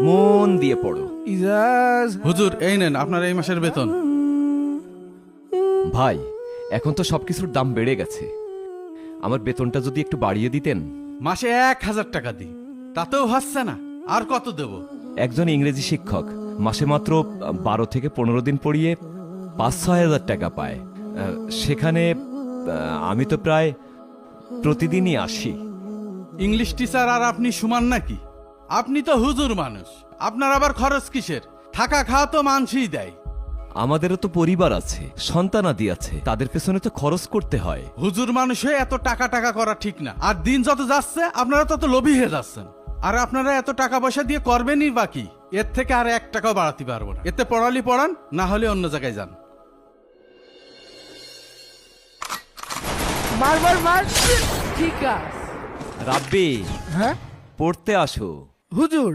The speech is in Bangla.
মন দিয়ে পড়ো। ইজাজ হুজুর এই নেন আপনার এই মাসের বেতন। ভাই, এখন তো সবকিছুর দাম বেড়ে গেছে, আমার বেতনটা যদি একটু বাড়িয়ে দিতেন। মাসে 1000 টাকা দিই, তাতেও হচ্ছে না, আর কত দেব? একজন ইংরেজি শিক্ষক মাসে মাত্র 12 থেকে 15 দিন পড়িয়ে 5-6 হাজার টাকা পায়। সেখানে আমি তো প্রায় প্রতিদিনই আসি। ইংলিশ টিচার আর আপনি সমান নাকি? আপনি তো হুজুর মানুষ, আপনার আবার খরচ কিসের? থাকা খাওয়া তো মানুষই দেয়। আমাদেরও তো পরিবার আছে, সন্তানাদি আছে, তাদের পেছনে তো খরচ করতে হয়। হুজুর মানুষ হয়ে এত টাকা টাকা করা ঠিক না। আর দিন যত যাচ্ছে আপনারা তত লোভী হয়ে যাচ্ছেন। আর আপনারা এত টাকা পয়সা দিয়ে করবেনই বাকি, এর থেকে আর 1 টাকাও বাড়াতে পারবো না। এতে পড়ালি পড়ান, না হলে অন্য জায়গায় যান। মার ঠিক আছে। রাব্বি, হ্যাঁ পড়তে আসো। হুজুর